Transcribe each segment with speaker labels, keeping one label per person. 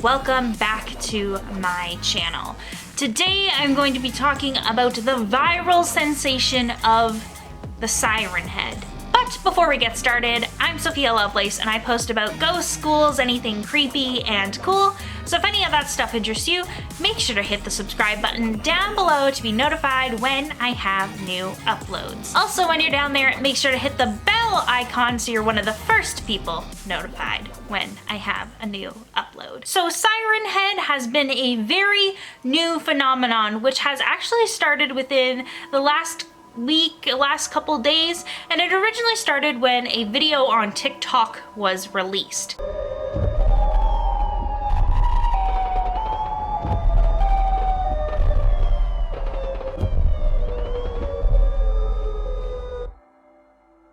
Speaker 1: welcome back to my channel. Today I'm going to be talking about the viral sensation of the Sirenhead. But before we get started, I'm Sophia Lovelace and I post about ghosts, schools, anything creepy and cool. So if any of that stuff interests you, make sure to hit the subscribe button down below to be notified when I have new uploads. Also, when you're down there, make sure to hit the bell icon so you're one of the first people notified when I have a new upload. So Sirenhead has been a very new phenomenon which has actually started within the last couple days, and it originally started when a video on TikTok was released.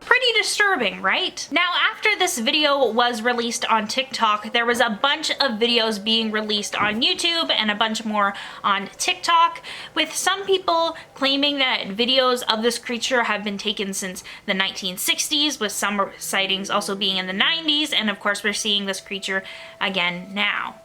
Speaker 1: Pretty disturbing, right? Now, after this video was released on TikTok, there was a bunch of videos being released on YouTube and a bunch more on TikTok, with some people claiming that videos of this creature have been taken since the 1960s, with some sightings also being in the 90s, and of course we're seeing this creature again now.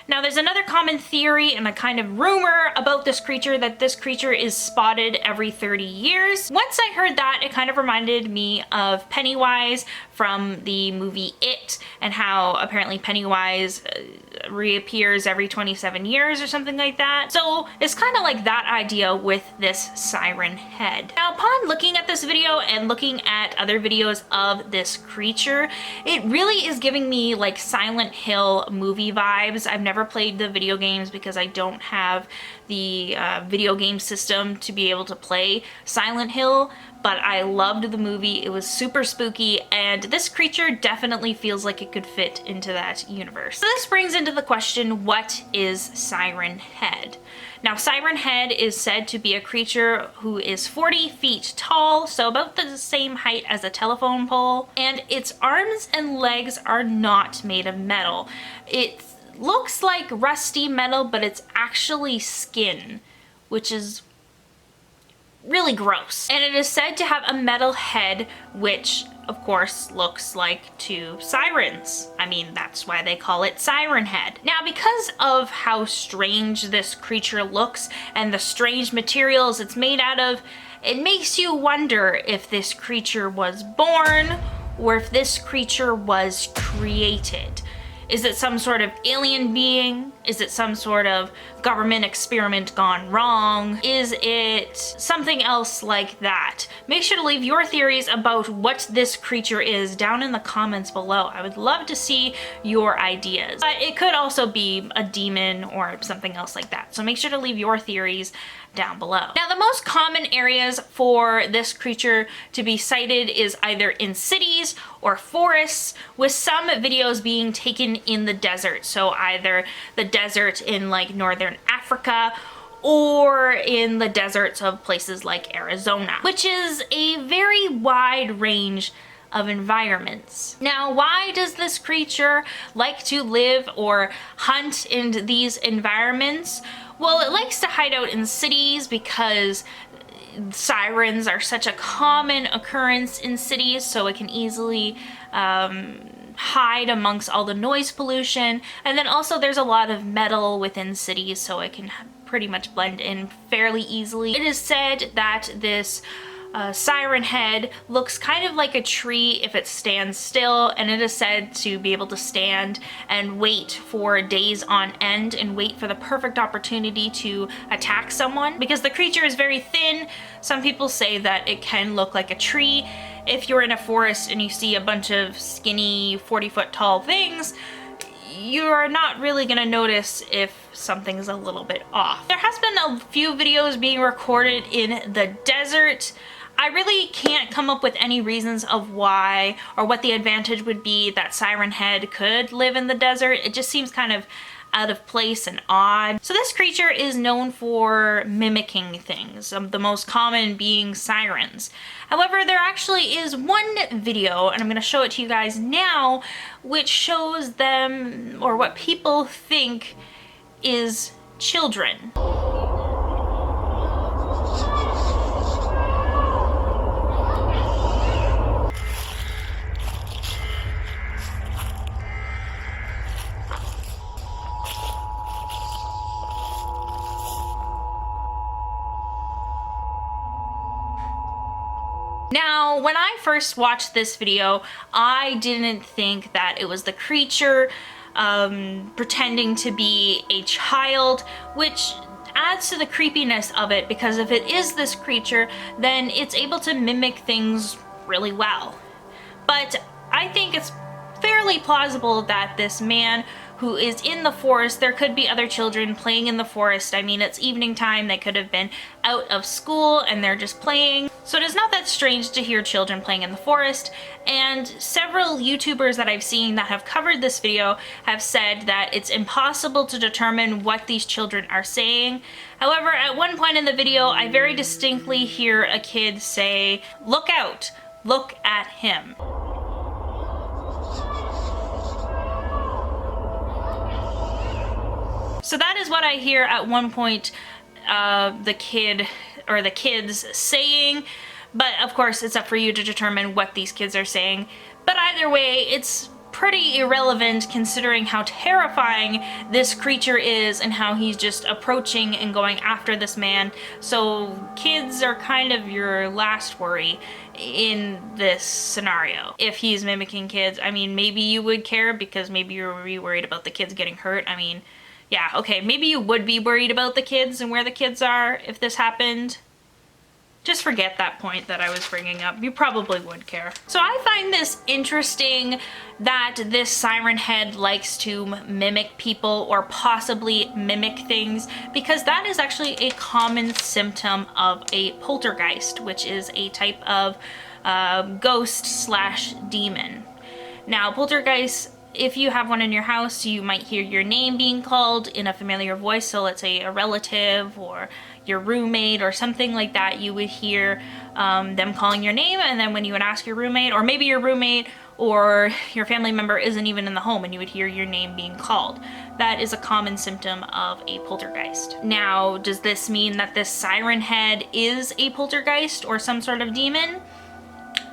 Speaker 1: Now, there's another common theory and a kind of rumor about this creature, that this creature is spotted every 30 years. Once I heard that, it kind of reminded me of Pennywise from the movie It, and how apparently Pennywise reappears every 27 years or something like that. So it's kind of like that idea with this Sirenhead. Now, upon looking at this video and looking at other videos of this creature, it really is giving me like Silent Hill movie vibes. I've never played the video games because I don't have the video game system to be able to play Silent Hill, but I loved the movie. It was super spooky, and this creature definitely feels like it could fit into that universe. So this brings into the question, what is Sirenhead? Now, Sirenhead is said to be a creature who is 40 feet tall, so about the same height as a telephone pole, and its arms and legs are not made of metal. It looks like rusty metal, but it's actually skin, which is really gross. And it is said to have a metal head, which of course looks like two sirens. I mean, that's why they call it Sirenhead. Now, because of how strange this creature looks and the strange materials it's made out of, it makes you wonder if this creature was born or if this creature was created. Is it some sort of alien being? Is it some sort of government experiment gone wrong? Is it something else like that? Make sure to leave your theories about what this creature is down in the comments below. I would love to see your ideas. It could also be a demon or something else like that. So make sure to leave your theories down below. Now, the most common areas for this creature to be sighted is either in cities or forests, with some videos being taken in the desert. So either the desert in like northern Africa or in the deserts of places like Arizona, which is a very wide range of environments. Now, why does this creature like to live or hunt in these environments? Well, it likes to hide out in cities because sirens are such a common occurrence in cities, so it can easily hide amongst all the noise pollution. And then also there's a lot of metal within cities, so it can pretty much blend in fairly easily. It is said that this Sirenhead looks kind of like a tree if it stands still, and it is said to be able to stand and wait for days on end and wait for the perfect opportunity to attack someone. Because the creature is very thin, some people say that it can look like a tree. If you're in a forest and you see a bunch of skinny 40-foot tall things, you're not really gonna notice if something's a little bit off. There has been a few videos being recorded in the desert. I really can't come up with any reasons of why or what the advantage would be that Sirenhead could live in the desert. It just seems kind of out of place and odd. So this creature is known for mimicking things, the most common being sirens. However, there actually is one video, and I'm going to show it to you guys now, which shows them, or what people think is children. Now, when I first watched this video, I didn't think that it was the creature pretending to be a child, which adds to the creepiness of it, because if it is this creature, then it's able to mimic things really well. But I think it's fairly plausible that this man who is in the forest, there could be other children playing in the forest. I mean, it's evening time, they could have been out of school and they're just playing. So it is not that strange to hear children playing in the forest. And several YouTubers that I've seen that have covered this video have said that it's impossible to determine what these children are saying. However, at one point in the video, I very distinctly hear a kid say, "Look out, look at him." So that is what I hear at one point the kid or the kids saying, but of course it's up for you to determine what these kids are saying. But either way, it's pretty irrelevant considering how terrifying this creature is and how he's just approaching and going after this man. So kids are kind of your last worry in this scenario. If he's mimicking kids, I mean, maybe you would care because maybe you're really worried about the kids getting hurt. I mean, yeah, okay, maybe you would be worried about the kids and where the kids are if this happened. Just forget that point that I was bringing up. You probably would care. So I find this interesting that this Sirenhead likes to mimic people or possibly mimic things, because that is actually a common symptom of a poltergeist, which is a type of ghost slash demon. Now, poltergeist, if you have one in your house, you might hear your name being called in a familiar voice. So let's say a relative or your roommate or something like that, you would hear them calling your name, and then when you would ask your roommate, or maybe your roommate or your family member isn't even in the home and you would hear your name being called. That is a common symptom of a poltergeist. Now, does this mean that this Sirenhead is a poltergeist or some sort of demon?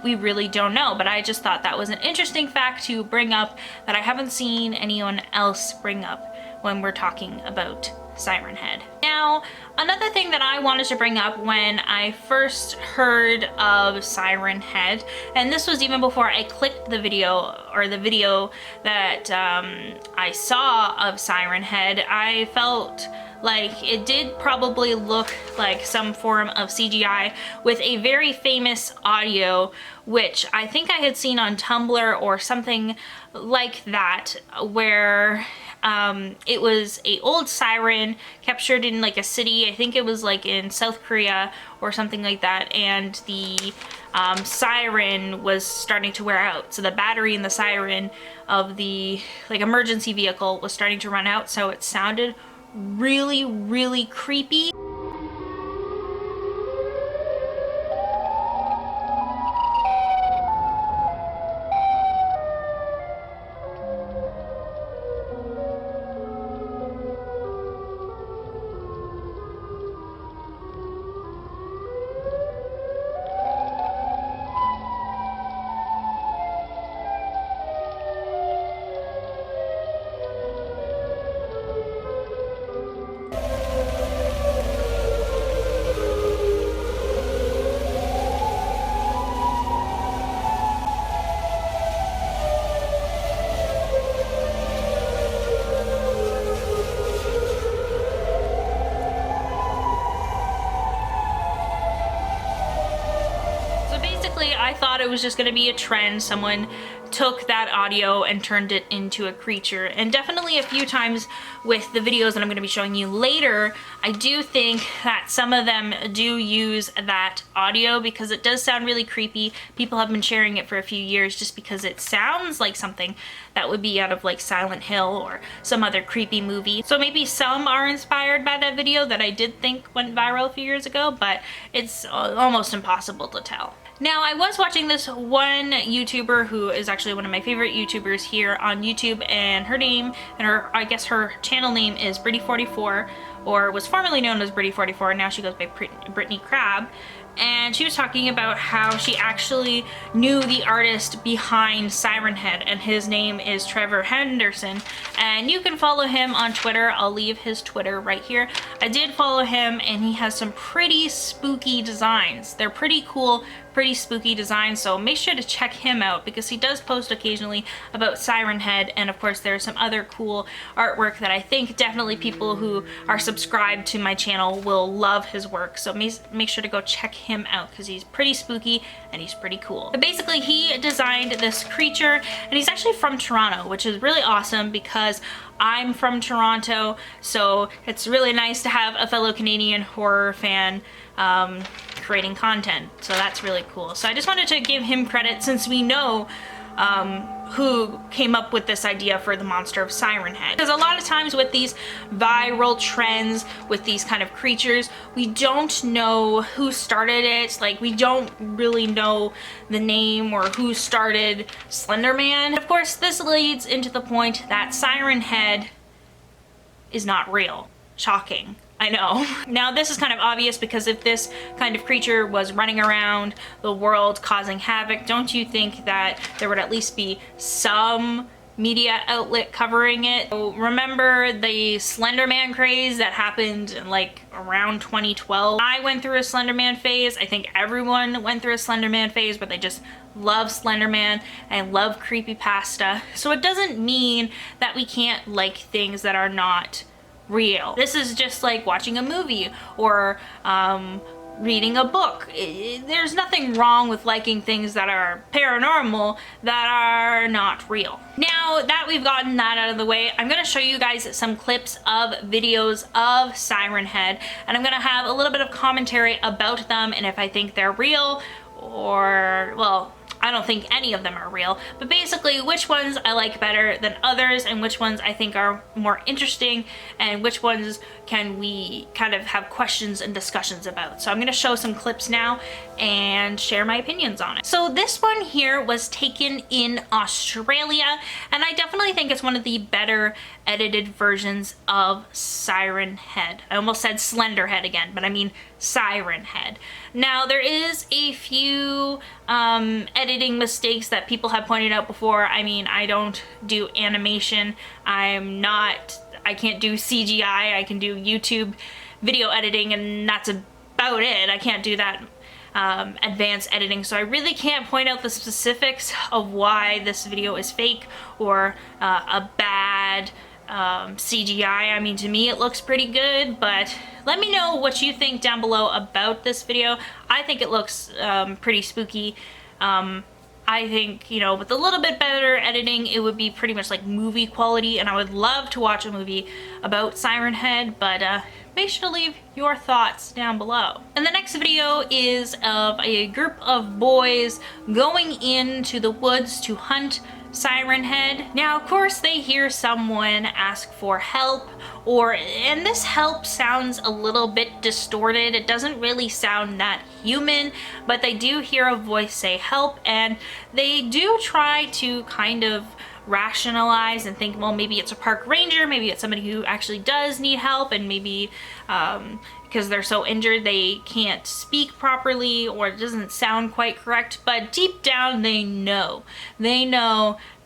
Speaker 1: We really don't know, but I just thought that was an interesting fact to bring up that I haven't seen anyone else bring up when we're talking about Sirenhead. Now, another thing that I wanted to bring up when I first heard of Sirenhead, and this was even before I clicked the video, or the video that I saw of Sirenhead, I felt like it did probably look like some form of CGI with a very famous audio, which I think I had seen on Tumblr or something like that, where it was a old siren captured in like a city. I think it was like in South Korea or something like that, and the siren was starting to wear out. So the battery in the siren of the like emergency vehicle was starting to run out, so it sounded really, really creepy. I thought it was just going to be a trend. Someone took that audio and turned it into a creature. And definitely a few times with the videos that I'm going to be showing you later, I do think that some of them do use that audio because it does sound really creepy. People have been sharing it for a few years just because it sounds like something that would be out of like Silent Hill or some other creepy movie. So maybe some are inspired by that video that I did think went viral a few years ago, but it's almost impossible to tell. Now, I was watching this one YouTuber who is actually one of my favorite YouTubers here on YouTube, and her name, and I guess her channel name is Brittany44, or was formerly known as Brittany44, and now she goes by Brittany Crab. and she was talking about how she actually knew the artist behind Sirenhead, and his name is Trevor Henderson, and you can follow him on Twitter. I'll leave his Twitter right here. I did follow him, and he has some pretty spooky designs. They're pretty cool, pretty spooky designs, so make sure to check him out because he does post occasionally about Sirenhead, and of course there's some other cool artwork that I think definitely people who are subscribed to my channel will love his work, so make sure to go check him out because he's pretty spooky and he's pretty cool. But basically he designed this creature, and he's actually from Toronto, which is really awesome because I'm from Toronto, so it's really nice to have a fellow Canadian horror fan creating content, so that's really cool. So I just wanted to give him credit since we know who came up with this idea for the monster of Sirenhead. Because a lot of times with these viral trends, with these kind of creatures, we don't know who started it. Like, we don't really know the name or who started Slender Man. Of course, this leads into the point that Sirenhead is not real. Shocking. I know. Now this is kind of obvious because if this kind of creature was running around the world causing havoc, don't you think that there would at least be some media outlet covering it? So remember the Slender Man craze that happened in like around 2012? I went through a Slender Man phase. I think everyone went through a Slender Man phase where they just love Slender Man and love creepypasta. So it doesn't mean that we can't like things that are not real. This is just like watching a movie or reading a book. There's nothing wrong with liking things that are paranormal that are not real. Now that we've gotten that out of the way, I'm going to show you guys some clips of videos of Sirenhead, and I'm going to have a little bit of commentary about them and if I think they're real or, well, I don't think any of them are real, but basically which ones I like better than others and which ones I think are more interesting and which ones can we kind of have questions and discussions about. So I'm going to show some clips now and share my opinions on it. So this one here was taken in Australia, and I definitely think it's one of the better edited versions of Sirenhead. I almost said Slenderhead again, but I mean Sirenhead. Now there is a few editing mistakes that people have pointed out before. I mean, I don't do animation. I can't do CGI. I can do YouTube video editing, and that's about it. I can't do that advanced editing, so I really can't point out the specifics of why this video is fake or a bad CGI. I mean, to me it looks pretty good, but let me know what you think down below about this video. I think it looks pretty spooky. I think, you know, with a little bit better editing, it would be pretty much like movie quality, and I would love to watch a movie about Sirenhead, but make sure to leave your thoughts down below. And the next video is of a group of boys going into the woods to hunt Sirenhead. Now, of course, they hear someone ask for help, and this help sounds a little bit distorted. It doesn't really sound that human, but they do hear a voice say help, and they do try to kind of rationalize and think, well, maybe it's a park ranger, maybe it's somebody who actually does need help, and maybe because they're so injured they can't speak properly or it doesn't sound quite correct, but deep down they know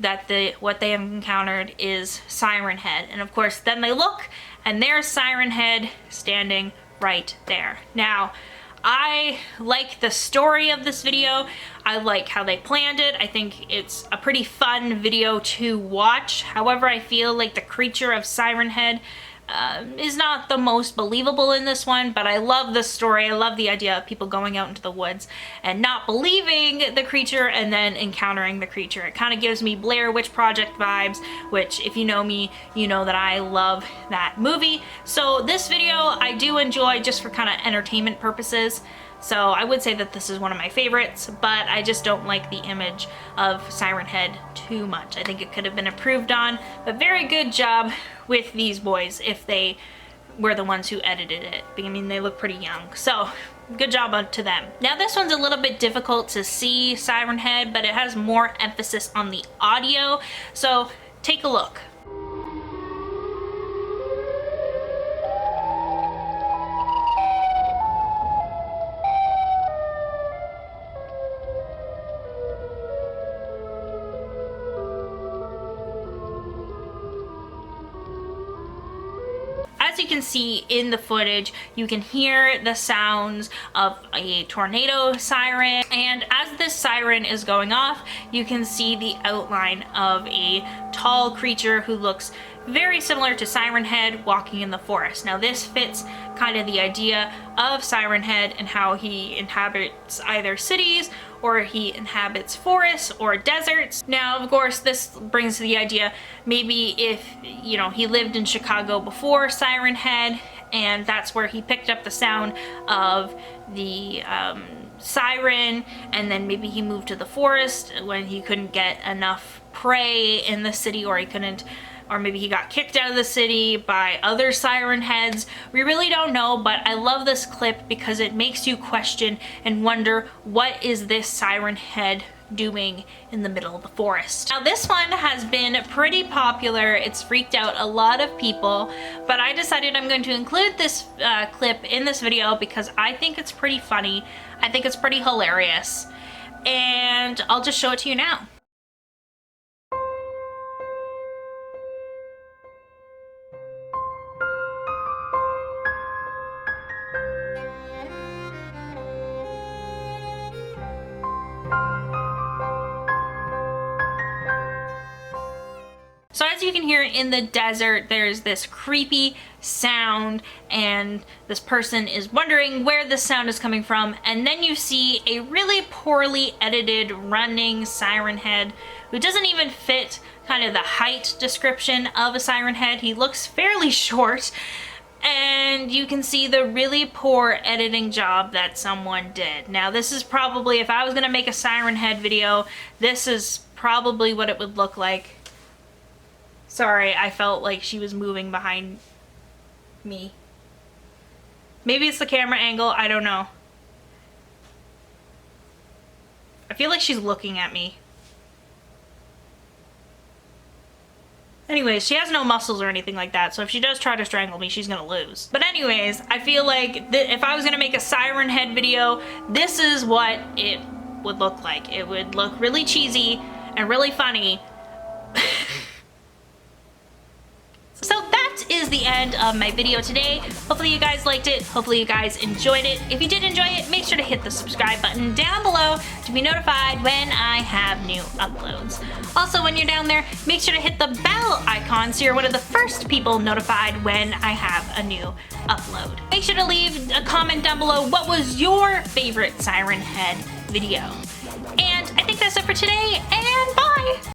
Speaker 1: that what they have encountered is Sirenhead. And of course then they look and there's Sirenhead standing right there. Now, I like the story of this video. I like how they planned it. I think it's a pretty fun video to watch. However, I feel like the creature of Sirenhead is not the most believable in this one, but I love the story. I love the idea of people going out into the woods and not believing the creature and then encountering the creature. It kind of gives me Blair Witch Project vibes, which if you know me, you know that I love that movie. So this video I do enjoy just for kind of entertainment purposes. So I would say that this is one of my favorites, but I just don't like the image of Sirenhead too much. I think it could have been improved on, but very good job with these boys if they were the ones who edited it. I mean, they look pretty young, so good job to them. Now this one's a little bit difficult to see Sirenhead, but it has more emphasis on the audio, so take a look. as you can see in the footage, you can hear the sounds of a tornado siren, and as this siren is going off, you can see the outline of a tall creature who looks very similar to Sirenhead walking in the forest. Now this fits kind of the idea of Sirenhead and how he inhabits either cities or he inhabits forests or deserts. Now, of course, this brings to the idea maybe if, you know, he lived in Chicago before Sirenhead and that's where he picked up the sound of the siren, and then maybe he moved to the forest when he couldn't get enough prey in the city, or he couldn't, or maybe he got kicked out of the city by other siren heads. We really don't know, but I love this clip because it makes you question and wonder, what is this siren head doing in the middle of the forest? Now this one has been pretty popular. It's freaked out a lot of people, but I decided I'm going to include this clip in this video because I think it's pretty funny. I think it's pretty hilarious, and I'll just show it to you now. So as you can hear in the desert, there's this creepy sound and this person is wondering where the sound is coming from, and then you see a really poorly edited running siren head who doesn't even fit kind of the height description of a siren head. He looks fairly short, and you can see the really poor editing job that someone did. Now this is probably, if I was gonna make a siren head video, this is probably what it would look like. Sorry, I felt like she was moving behind me. Maybe it's the camera angle, I don't know. I feel like she's looking at me. Anyways, she has no muscles or anything like that, so if she does try to strangle me, she's gonna lose. But anyways, I feel like if I was gonna make a siren head video, this is what it would look like. It would look really cheesy and really funny. So that is the end of my video today. Hopefully you guys liked it. Hopefully you guys enjoyed it. If you did enjoy it, make sure to hit the subscribe button down below to be notified when I have new uploads. Also, when you're down there, make sure to hit the bell icon so you're one of the first people notified when I have a new upload. Make sure to leave a comment down below what was your favorite Siren Head video. And I think that's it for today, and bye!